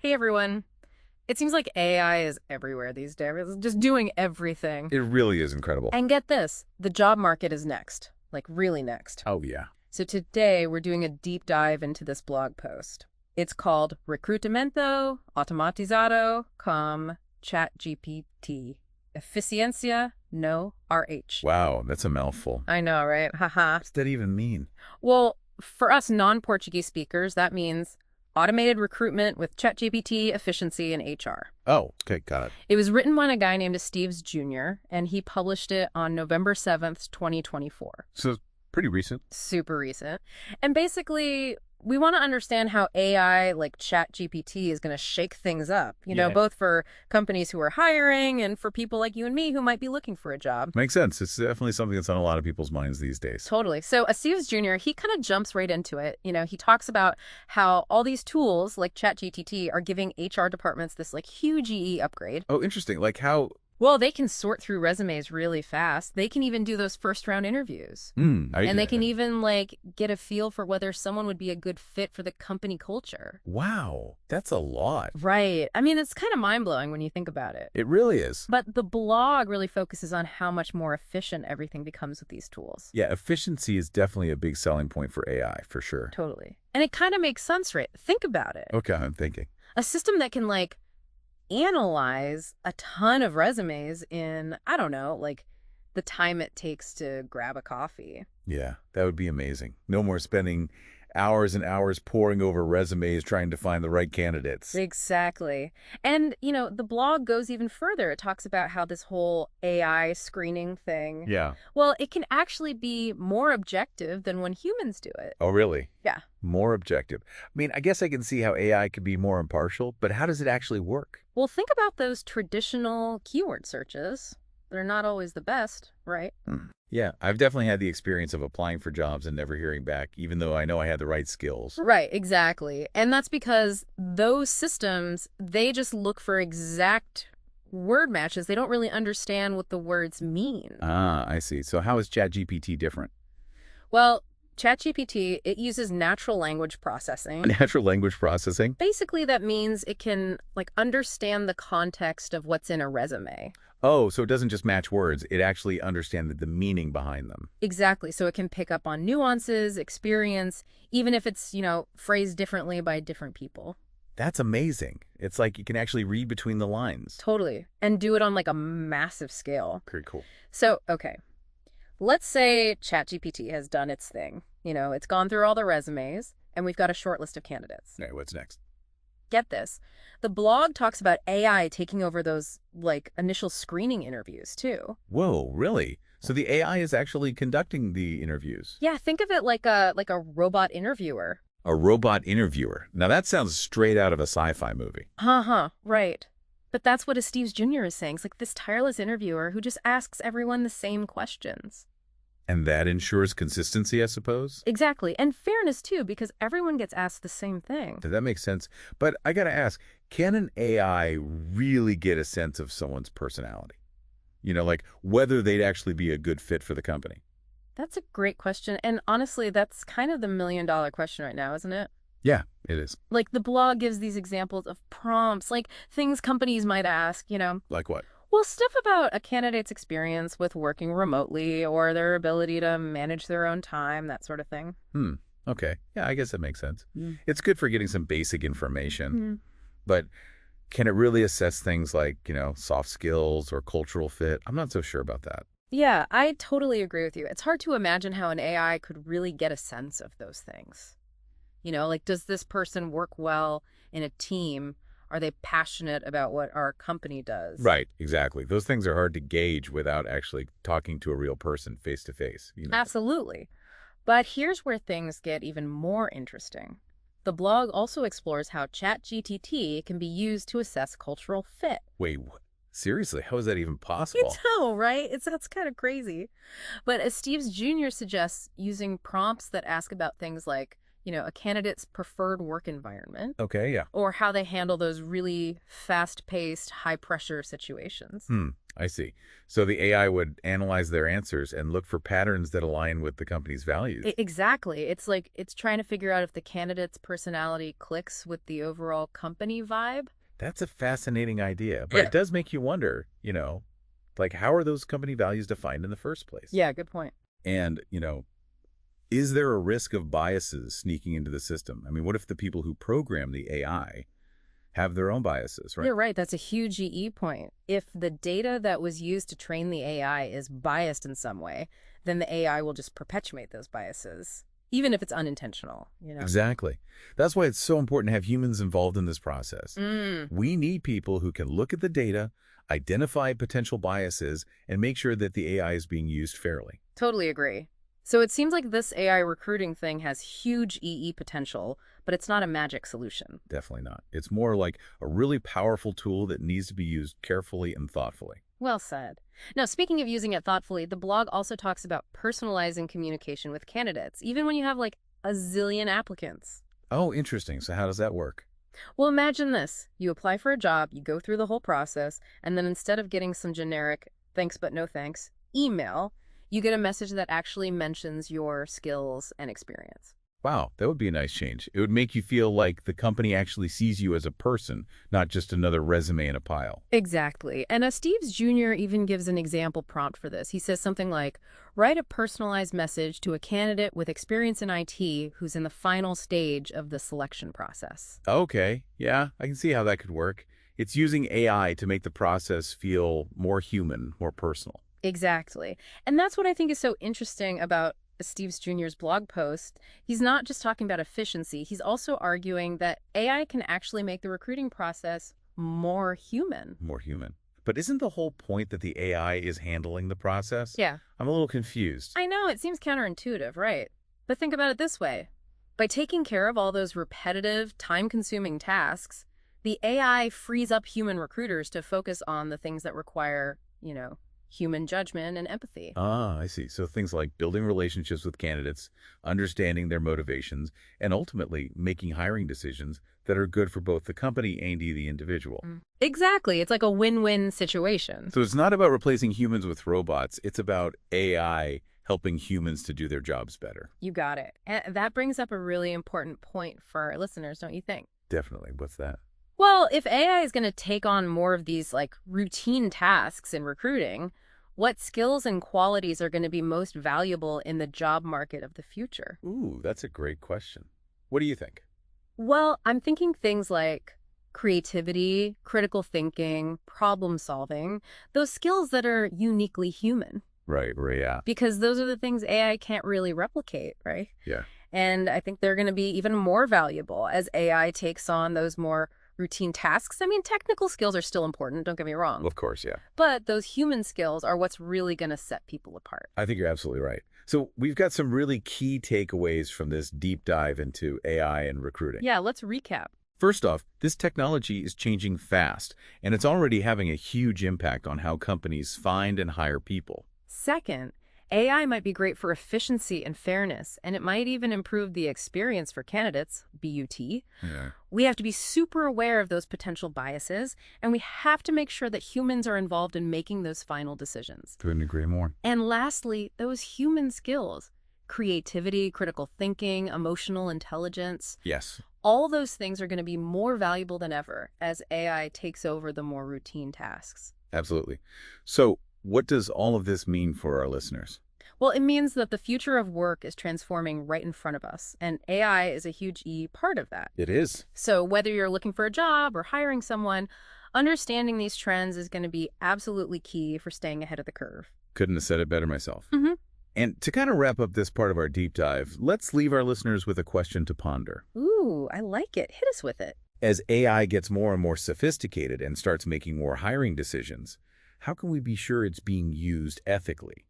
Hey everyone. It seems like AI is everywhere these days. It's just doing everything. It really is incredible. And get this, the job market is next. Like really next. Oh, yeah. So today we're doing a deep dive into this blog post. It's called Recrutamento Automatizado com ChatGPT. Eficiencia no RH. Wow, that's a mouthful. I know, right? Haha. What's that even mean? Well, for us non-Portuguese speakers, that means automated recruitment with ChatGPT, efficiency, and HR. Oh, okay, got it. It was written by a guy named Steves Jr., and he published it on November 7th, 2024. So, pretty recent. Super recent. And basically, we want to understand how AI like ChatGPT is going to shake things up, Yeah. both for companies who are hiring and for people like you and me who might be looking for a job. Makes sense. It's definitely something that's on a lot of people's minds these days. Totally. So Steves Jr., he kind of jumps right into it. He talks about how all these tools like ChatGPT are giving HR departments this like huge EE upgrade. Oh, interesting. Like how... Well, they can sort through resumes really fast. They can even do those first round interviews. And they can even like get a feel for whether someone would be a good fit for the company culture. Wow, that's a lot. Right. I mean, it's kind of mind-blowing when you think about it. It really is. But the blog really focuses on how much more efficient everything becomes with these tools. Yeah, efficiency is definitely a big selling point for AI, for sure. Totally. And it kind of makes sense, right? Think about it. Okay, I'm thinking. A system that can like analyze a ton of resumes in, I don't know, like the time it takes to grab a coffee. Yeah, that would be amazing. No more spending hours and hours poring over resumes trying to find the right candidates. Exactly. And, the blog goes even further. It talks about how this whole AI screening thing, Yeah. well, it can actually be more objective than when humans do it. Oh, really? Yeah. More objective. I mean, I guess I can see how AI could be more impartial, but how does it actually work? Well, think about those traditional keyword searches. They're not always the best, right? Yeah, I've definitely had the experience of applying for jobs and never hearing back, even though I know I had the right skills. Right, exactly. And that's because those systems, they just look for exact word matches. They don't really understand what the words mean. Ah, I see. So how is ChatGPT different? Well, ChatGPT, it uses natural language processing. Natural language processing? Basically, that means it can understand the context of what's in a resume. Oh, so it doesn't just match words. It actually understands the meaning behind them. Exactly. So it can pick up on nuances, experience, even if it's, phrased differently by different people. That's amazing. It's like you can actually read between the lines. Totally. And do it on a massive scale. Very cool. So, okay. Let's say ChatGPT has done its thing. It's gone through all the resumes, and we've got a short list of candidates. All right, what's next? Get this. The blog talks about AI taking over those, initial screening interviews, too. Whoa, really? So the AI is actually conducting the interviews? Yeah, think of it like a robot interviewer. A robot interviewer. Now that sounds straight out of a sci-fi movie. Right. But that's what Steves Jr. is saying. It's like this tireless interviewer who just asks everyone the same questions. And that ensures consistency, I suppose? Exactly. And fairness, too, because everyone gets asked the same thing. That makes sense. But I gotta ask, can an AI really get a sense of someone's personality? Like whether they'd actually be a good fit for the company? That's a great question. And honestly, that's kind of the million-dollar question right now, isn't it? Yeah, it is. The blog gives these examples of prompts, things companies might ask, Like what? Well, stuff about a candidate's experience with working remotely or their ability to manage their own time, that sort of thing. Okay. Yeah, I guess that makes sense. It's good for getting some basic information. But can it really assess things like, soft skills or cultural fit? I'm not so sure about that. Yeah, I totally agree with you. It's hard to imagine how an AI could really get a sense of those things. Does this person work well in a team? Are they passionate about what our company does? Right, exactly. Those things are hard to gauge without actually talking to a real person face to face. Absolutely. But here's where things get even more interesting. The blog also explores how ChatGPT can be used to assess cultural fit. Wait, seriously? How is that even possible? You know, right? That's kind of crazy. But as Steves Jr. suggests, using prompts that ask about things like, a candidate's preferred work environment, Okay, yeah. or how they handle those really fast-paced, high-pressure situations. I see. So the AI would analyze their answers and look for patterns that align with the company's values. Exactly. It's like it's trying to figure out if the candidate's personality clicks with the overall company vibe. That's a fascinating idea, but Yeah. it does make you wonder, like how are those company values defined in the first place? Yeah, good point. And, is there a risk of biases sneaking into the system? I mean, what if the people who program the AI have their own biases, right? You're right. That's a huge EE point. If the data that was used to train the AI is biased in some way, then the AI will just perpetuate those biases, even if it's unintentional. Exactly. That's why it's so important to have humans involved in this process. Mm, We need people who can look at the data, identify potential biases, and make sure that the AI is being used fairly. totally agree. So it seems like this AI recruiting thing has huge EE potential, but it's not a magic solution. Definitely not. It's more like a really powerful tool that needs to be used carefully and thoughtfully. Well said. Now, speaking of using it thoughtfully, the blog also talks about personalizing communication with candidates, even when you have like a zillion applicants. Oh, interesting. So how does that work? Well, imagine this. You apply for a job, you go through the whole process, and then instead of getting some generic thanks but no thanks email, you get a message that actually mentions your skills and experience. Wow, that would be a nice change. It would make you feel like the company actually sees you as a person, not just another resume in a pile. Exactly. And Steve's Jr. even gives an example prompt for this. He says something like, write a personalized message to a candidate with experience in IT who's in the final stage of the selection process. Okay, yeah, I can see how that could work. It's using AI to make the process feel more human, more personal. Exactly. And that's what I think is so interesting about Steve's Jr.'s blog post. He's not just talking about efficiency, he's also arguing that AI can actually make the recruiting process more human. More human. But isn't the whole point that the AI is handling the process? Yeah. I'm a little confused. I know, it seems counterintuitive, right? But think about it this way. By taking care of all those repetitive, time-consuming tasks, the AI frees up human recruiters to focus on the things that require, human judgment and empathy. Ah, I see. So things like building relationships with candidates, understanding their motivations, and ultimately making hiring decisions that are good for both the company and the individual. Exactly. It's like a win-win situation. So it's not about replacing humans with robots. It's about AI helping humans to do their jobs better. You got it. And that brings up a really important point for our listeners, don't you think? Definitely. What's that? Well, if AI is going to take on more of these like routine tasks in recruiting, what skills and qualities are going to be most valuable in the job market of the future? Ooh, that's a great question. What do you think? Well, I'm thinking things like creativity, critical thinking, problem solving, those skills that are uniquely human, Right, yeah. because those are the things AI can't really replicate, right? Yeah. And I think they're going to be even more valuable as AI takes on those more routine tasks. I mean, technical skills are still important, don't get me wrong. Of course, yeah. But those human skills are what's really going to set people apart. I think you're absolutely right. So we've got some really key takeaways from this deep dive into AI and recruiting. Yeah, let's recap. First off, this technology is changing fast, and it's already having a huge impact on how companies find and hire people. Second, AI might be great for efficiency and fairness, and it might even improve the experience for candidates, BUT. Yeah. We have to be super aware of those potential biases, and we have to make sure that humans are involved in making those final decisions. Couldn't agree more. And lastly, those human skills, creativity, critical thinking, emotional intelligence, Yes. all those things are going to be more valuable than ever as AI takes over the more routine tasks. Absolutely. So what does all of this mean for our listeners? Well, it means that the future of work is transforming right in front of us, and AI is a huge part of that. It is. So whether you're looking for a job or hiring someone, understanding these trends is going to be absolutely key for staying ahead of the curve. Couldn't have said it better myself. Mm-hmm. And to kind of wrap up this part of our deep dive, let's leave our listeners with a question to ponder. Ooh, I like it. Hit us with it. As AI gets more and more sophisticated and starts making more hiring decisions, how can we be sure it's being used ethically?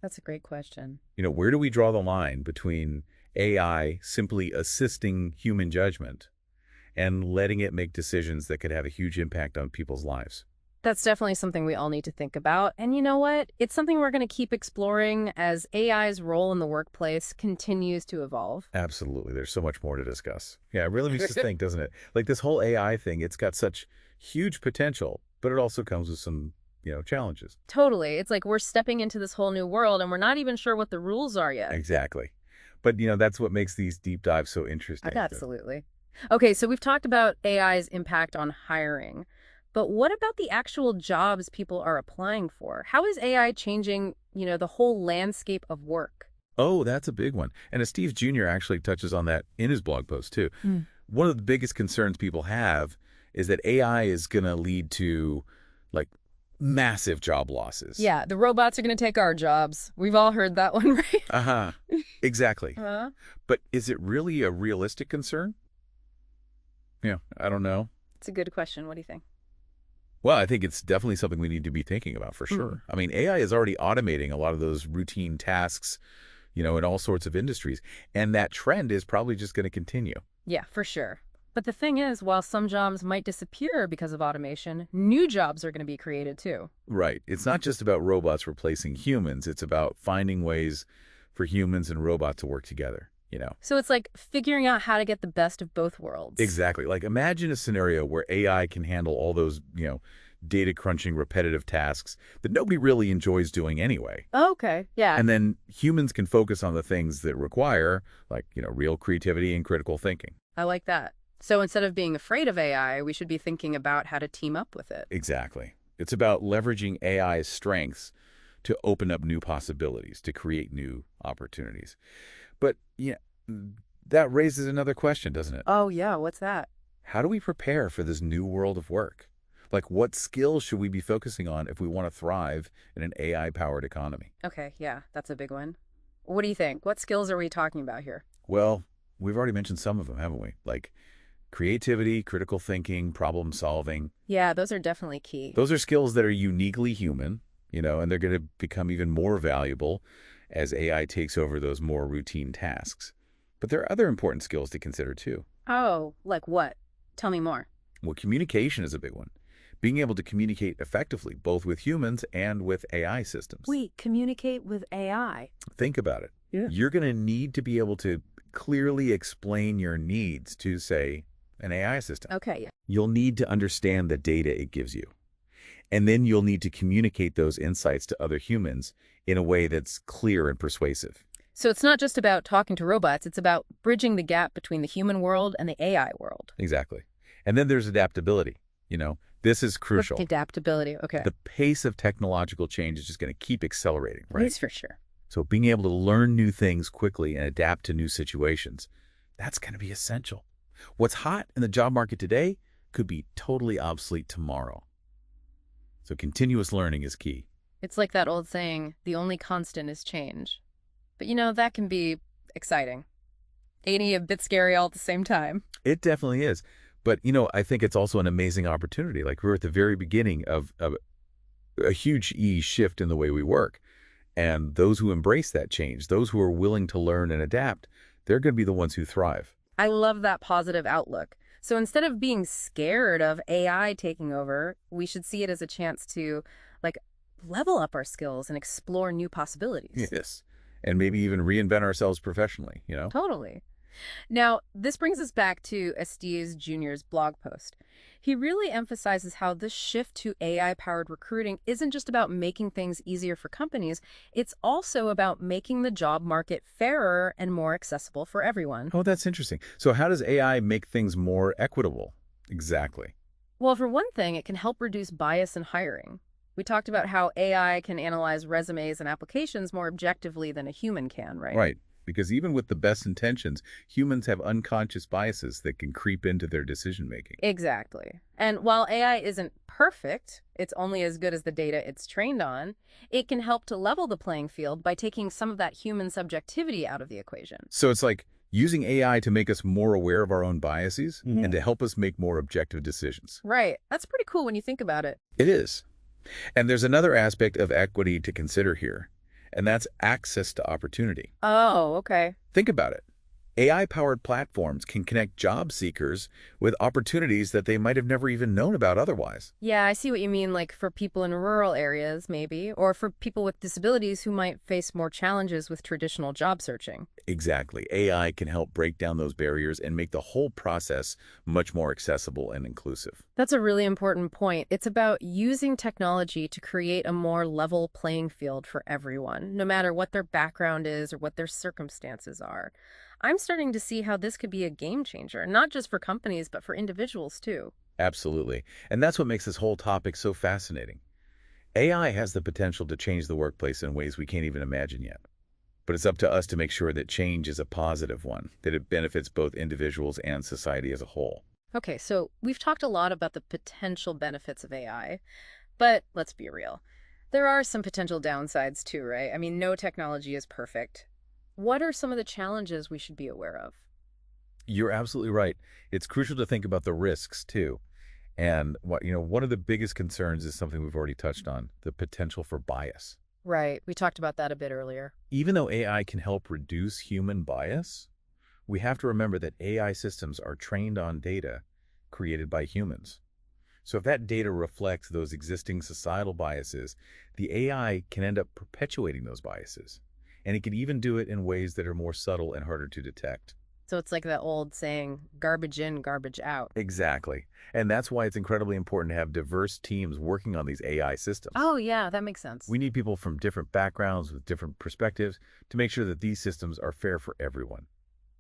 That's a great question. Where do we draw the line between AI simply assisting human judgment and letting it make decisions that could have a huge impact on people's lives? That's definitely something we all need to think about. And you know what? It's something we're going to keep exploring as AI's role in the workplace continues to evolve. Absolutely. There's so much more to discuss. Yeah, it really makes us think, doesn't it? Like this whole AI thing, it's got such huge potential, but it also comes with some, challenges. Totally. It's like we're stepping into this whole new world and we're not even sure what the rules are yet. Exactly. But, that's what makes these deep dives so interesting. Absolutely. Okay, so we've talked about AI's impact on hiring, but what about the actual jobs people are applying for? How is AI changing, the whole landscape of work? Oh, that's a big one. And Steve Jr. actually touches on that in his blog post, too. Mm. One of the biggest concerns people have is that AI is going to lead to, like, massive job losses. Yeah, the robots are going to take our jobs. We've all heard that one, right? Uh-huh. Exactly. Uh-huh. But is it really a realistic concern? Yeah, I don't know. It's a good question. What do you think? Well, I think it's definitely something we need to be thinking about for sure. I mean, AI is already automating a lot of those routine tasks, in all sorts of industries. And that trend is probably just going to continue. Yeah, for sure. But the thing is, while some jobs might disappear because of automation, new jobs are going to be created too. Right. It's not just about robots replacing humans. It's about finding ways for humans and robots to work together. So it's like figuring out how to get the best of both worlds. Exactly. Like imagine a scenario where AI can handle all those, data crunching repetitive tasks that nobody really enjoys doing anyway. Okay, yeah. And then humans can focus on the things that require, like, real creativity and critical thinking. I like that. So instead of being afraid of AI, we should be thinking about how to team up with it. Exactly. It's about leveraging AI's strengths to open up new possibilities, to create new opportunities. But, that raises another question, doesn't it? Oh, yeah. What's that? How do we prepare for this new world of work? Like, what skills should we be focusing on if we want to thrive in an AI-powered economy? Okay, yeah, that's a big one. What do you think? What skills are we talking about here? Well, we've already mentioned some of them, haven't we? Like creativity, critical thinking, problem solving. Yeah, those are definitely key. Those are skills that are uniquely human, and they're going to become even more valuable as AI takes over those more routine tasks. But there are other important skills to consider too. Oh, like what? Tell me more. Well, communication is a big one. Being able to communicate effectively, both with humans and with AI systems. We communicate with AI. Think about it. Yeah. You're going to need to be able to clearly explain your needs to, say, an AI system. Okay, yeah. You'll need to understand the data it gives you. And then you'll need to communicate those insights to other humans in a way that's clear and persuasive. So it's not just about talking to robots, it's about bridging the gap between the human world and the AI world. Exactly. And then there's adaptability. This is crucial. Adaptability, okay. The pace of technological change is just going to keep accelerating, right? That's for sure. So being able to learn new things quickly and adapt to new situations, that's going to be essential. What's hot in the job market today could be totally obsolete tomorrow. So continuous learning is key. It's like that old saying, the only constant is change. But that can be exciting. Ain't it a bit scary all at the same time? It definitely is. But, I think it's also an amazing opportunity. Like we're at the very beginning of a huge shift in the way we work. And those who embrace that change, those who are willing to learn and adapt, they're going to be the ones who thrive. I love that positive outlook. So instead of being scared of AI taking over, we should see it as a chance to, level up our skills and explore new possibilities. Yes. And maybe even reinvent ourselves professionally, Totally. Now, this brings us back to Estes Jr.'s blog post. He really emphasizes how this shift to AI-powered recruiting isn't just about making things easier for companies, it's also about making the job market fairer and more accessible for everyone. Oh, that's interesting. So how does AI make things more equitable? Exactly. Well, for one thing, it can help reduce bias in hiring. We talked about how AI can analyze resumes and applications more objectively than a human can, right? Right. Because even with the best intentions, humans have unconscious biases that can creep into their decision-making. Exactly. And while AI isn't perfect, it's only as good as the data it's trained on, it can help to level the playing field by taking some of that human subjectivity out of the equation. So it's like using AI to make us more aware of our own biases and to help us make more objective decisions. Right. That's pretty cool when you think about it. It is. And there's another aspect of equity to consider here, and that's access to opportunity. Oh, okay. Think about it. AI-powered platforms can connect job seekers with opportunities that they might have never even known about otherwise. Yeah, I see what you mean, like for people in rural areas, maybe, or for people with disabilities who might face more challenges with traditional job searching. Exactly. AI can help break down those barriers and make the whole process much more accessible and inclusive. That's a really important point. It's about using technology to create a more level playing field for everyone, no matter what their background is or what their circumstances are. I'm starting to see how this could be a game changer, not just for companies, but for individuals too. Absolutely. And that's what makes this whole topic so fascinating. AI has the potential to change the workplace in ways we can't even imagine yet. But it's up to us to make sure that change is a positive one, that it benefits both individuals and society as a whole. Okay, so we've talked a lot about the potential benefits of AI, but let's be real. There are some potential downsides too, right? I mean, no technology is perfect. What are some of the challenges we should be aware of? You're absolutely right. It's crucial to think about the risks too. And one of the biggest concerns is something we've already touched on, the potential for bias. Right, we talked about that a bit earlier. Even though AI can help reduce human bias, we have to remember that AI systems are trained on data created by humans. So if that data reflects those existing societal biases, the AI can end up perpetuating those biases. And it can even do it in ways that are more subtle and harder to detect. So it's like that old saying, garbage in, garbage out. Exactly. And that's why it's incredibly important to have diverse teams working on these AI systems. Oh, yeah, that makes sense. We need people from different backgrounds with different perspectives to make sure that these systems are fair for everyone.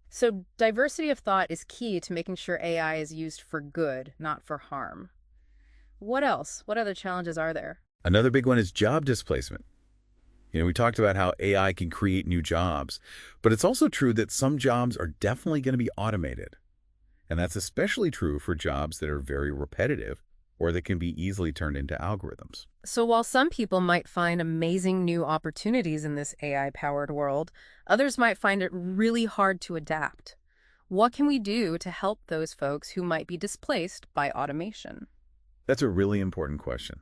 So diversity of thought is key to making sure AI is used for good, not for harm. What else? What other challenges are there? Another big one is job displacement. We talked about how AI can create new jobs, but it's also true that some jobs are definitely going to be automated. And that's especially true for jobs that are very repetitive or that can be easily turned into algorithms. So while some people might find amazing new opportunities in this AI-powered world, others might find it really hard to adapt. What can we do to help those folks who might be displaced by automation? That's a really important question.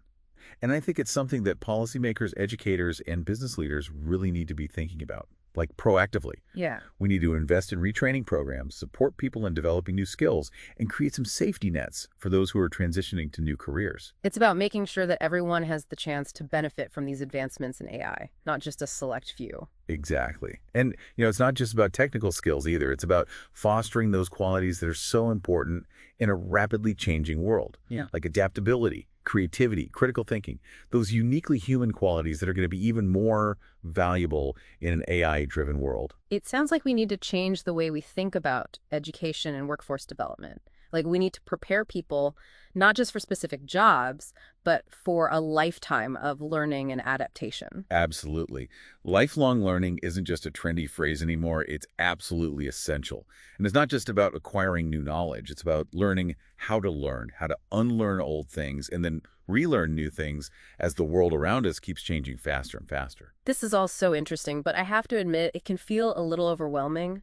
And I think it's something that policymakers, educators, and business leaders really need to be thinking about, like proactively. Yeah. We need to invest in retraining programs, support people in developing new skills, and create some safety nets for those who are transitioning to new careers. It's about making sure that everyone has the chance to benefit from these advancements in AI, not just a select few. Exactly. And, it's not just about technical skills either. It's about fostering those qualities that are so important in a rapidly changing world, Yeah. like adaptability, creativity, critical thinking, those uniquely human qualities that are going to be even more valuable in an AI-driven world. It sounds like we need to change the way we think about education and workforce development. Like we need to prepare people not just for specific jobs, but for a lifetime of learning and adaptation. Absolutely. Lifelong learning isn't just a trendy phrase anymore. It's absolutely essential. And it's not just about acquiring new knowledge. It's about learning, how to unlearn old things, and then relearn new things as the world around us keeps changing faster and faster. This is all so interesting, but I have to admit it can feel a little overwhelming.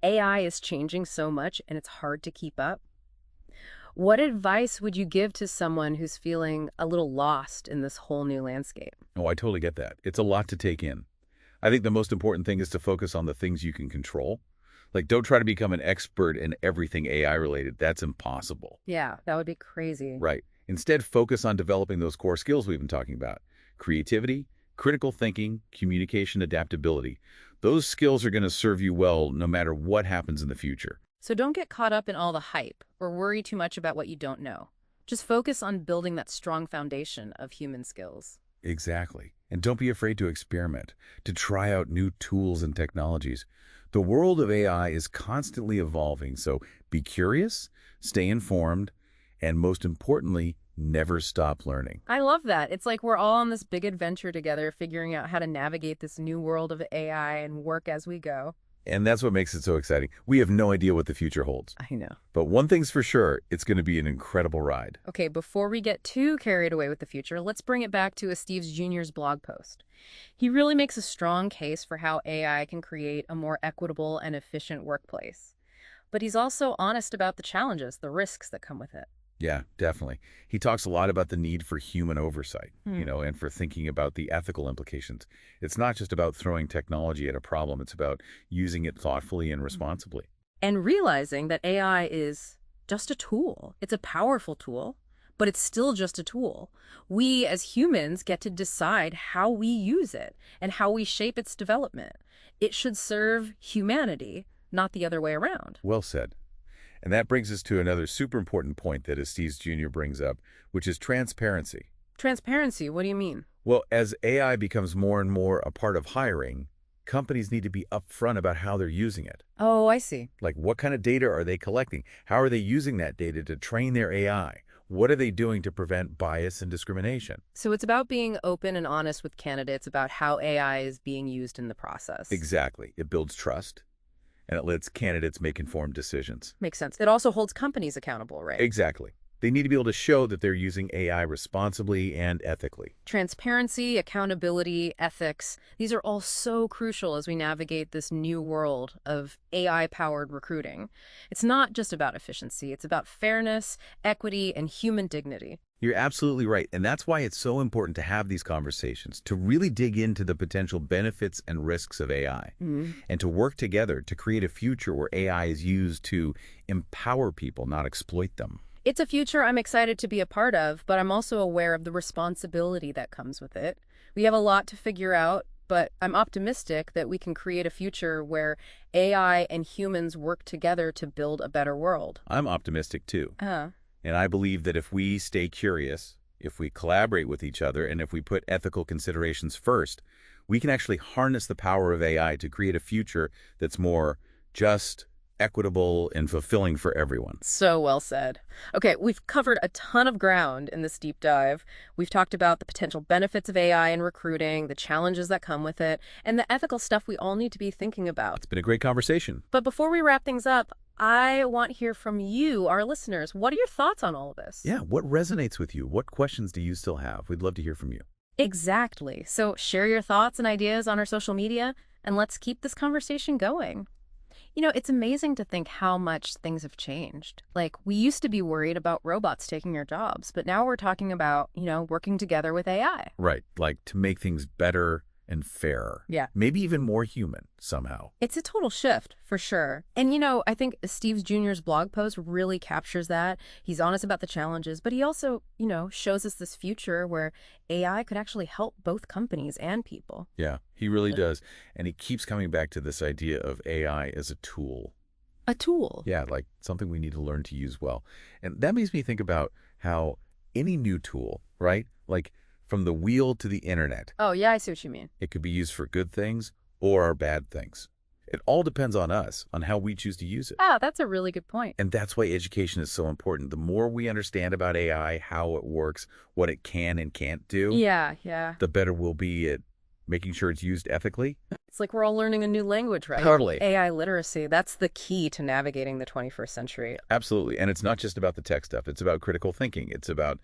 AI is changing so much and it's hard to keep up. What advice would you give to someone who's feeling a little lost in this whole new landscape? Oh, I totally get that. It's a lot to take in. I think the most important thing is to focus on the things you can control. Like, don't try to become an expert in everything AI related. That's impossible. Yeah, that would be crazy. Right. Instead, focus on developing those core skills we've been talking about. Creativity, critical thinking, communication, adaptability. Those skills are going to serve you well no matter what happens in the future. So don't get caught up in all the hype or worry too much about what you don't know. Just focus on building that strong foundation of human skills. Exactly. And don't be afraid to experiment, to try out new tools and technologies. The world of AI is constantly evolving, so be curious, stay informed, and most importantly, never stop learning. I love that. It's like we're all on this big adventure together, figuring out how to navigate this new world of AI and work as we go. And that's what makes it so exciting. We have no idea what the future holds. I know. But one thing's for sure, it's going to be an incredible ride. Okay, before we get too carried away with the future, let's bring it back to Steve's Jr.'s blog post. He really makes a strong case for how AI can create a more equitable and efficient workplace. But he's also honest about the challenges, the risks that come with it. Yeah, definitely. He talks a lot about the need for human oversight, Hmm. and for thinking about the ethical implications. It's not just about throwing technology at a problem, it's about using it thoughtfully and responsibly. And realizing that AI is just a tool. It's a powerful tool, but it's still just a tool. We as humans get to decide how we use it and how we shape its development. It should serve humanity, not the other way around. Well said. And that brings us to another super important point that Estes Jr. brings up, which is transparency. Transparency, what do you mean? Well, as AI becomes more and more a part of hiring, companies need to be upfront about how they're using it. Oh, I see. Like, what kind of data are they collecting? How are they using that data to train their AI? What are they doing to prevent bias and discrimination? So it's about being open and honest with candidates about how AI is being used in the process. Exactly. It builds trust, and it lets candidates make informed decisions. Makes sense. It also holds companies accountable, right? Exactly. They need to be able to show that they're using AI responsibly and ethically. Transparency, accountability, ethics, these are all so crucial as we navigate this new world of AI-powered recruiting. It's not just about efficiency, it's about fairness, equity, and human dignity. You're absolutely right. And that's why it's so important to have these conversations, to really dig into the potential benefits and risks of AI, and to work together to create a future where AI is used to empower people, not exploit them. It's a future I'm excited to be a part of, but I'm also aware of the responsibility that comes with it. We have a lot to figure out, but I'm optimistic that we can create a future where AI and humans work together to build a better world. I'm optimistic too. Uh, And I believe that if we stay curious, if we collaborate with each other, and if we put ethical considerations first, we can actually harness the power of AI to create a future that's more just, equitable, and fulfilling for everyone. So well said. Okay, we've covered a ton of ground in this deep dive. We've talked about the potential benefits of AI in recruiting, the challenges that come with it, and the ethical stuff we all need to be thinking about. It's been a great conversation. But before we wrap things up, I want to hear from you, our listeners. What are your thoughts on all of this? Yeah, what resonates with you? What questions do you still have? We'd love to hear from you. Exactly. So share your thoughts and ideas on our social media, and let's keep this conversation going. It's amazing to think how much things have changed. Like, we used to be worried about robots taking our jobs, but now we're talking about, working together with AI. Right, like to make things better and fairer. Yeah. Maybe even more human somehow. It's a total shift, for sure. And, I think Steve Jr.'s blog post really captures that. He's honest about the challenges, but he also, shows us this future where AI could actually help both companies and people. Yeah, he really does. And he keeps coming back to this idea of AI as a tool. A tool. Yeah, like something we need to learn to use well. And that makes me think about how any new tool, right? Like from the wheel to the internet, Oh, yeah, I see what you mean. it could be used for good things or bad things. It all depends on us, on how we choose to use it. Ah, that's a really good point. And that's why education is so important. The more we understand about AI, how it works, what it can and can't do, Yeah. the better we'll be at making sure it's used ethically. It's like we're all learning a new language, right? Totally. AI literacy, that's the key to navigating the 21st century. Absolutely. And it's not just about the tech stuff. It's about critical thinking. It's about,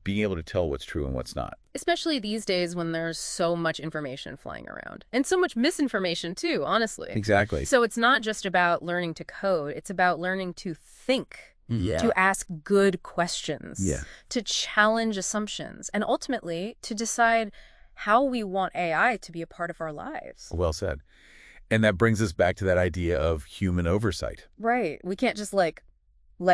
being able to tell what's true and what's not. Especially these days when there's so much information flying around. And so much misinformation too, honestly. Exactly. So it's not just about learning to code, it's about learning to think, Yeah. to ask good questions, Yeah. to challenge assumptions, and ultimately to decide how we want AI to be a part of our lives. Well said. And that brings us back to that idea of human oversight. Right. We can't just let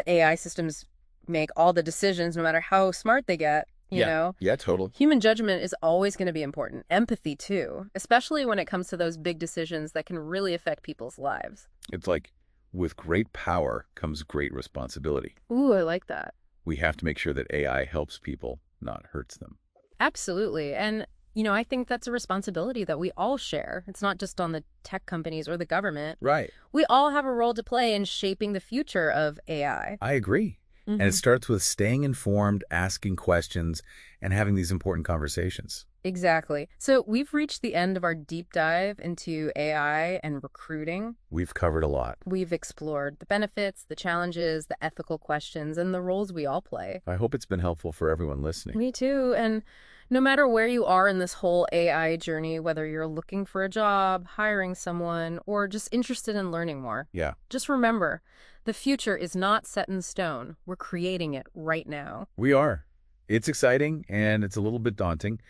AI systems make all the decisions no matter how smart they get, you know? Yeah, totally. Human judgment is always going to be important. Empathy, too, especially when it comes to those big decisions that can really affect people's lives. It's like with great power comes great responsibility. Ooh, I like that. We have to make sure that AI helps people, not hurts them. Absolutely. And, I think that's a responsibility that we all share. It's not just on the tech companies or the government. Right. We all have a role to play in shaping the future of AI. I agree. And it starts with staying informed, asking questions, and having these important conversations. Exactly. So we've reached the end of our deep dive into AI and recruiting. We've covered a lot. We've explored the benefits, the challenges, the ethical questions, and the roles we all play. I hope it's been helpful for everyone listening. Me too. And, No matter where you are in this whole AI journey, whether you're looking for a job, hiring someone, or just interested in learning more, Yeah, just remember, the future is not set in stone. We're creating it right now. we are. It's exciting and it's a little bit daunting,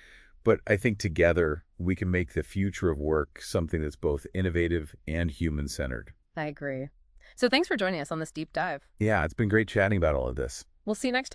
but I think together we can make the future of work something that's both innovative and human-centered. I agree. So thanks for joining us on this deep dive. Yeah, it's been great chatting about all of this. We'll see you next time.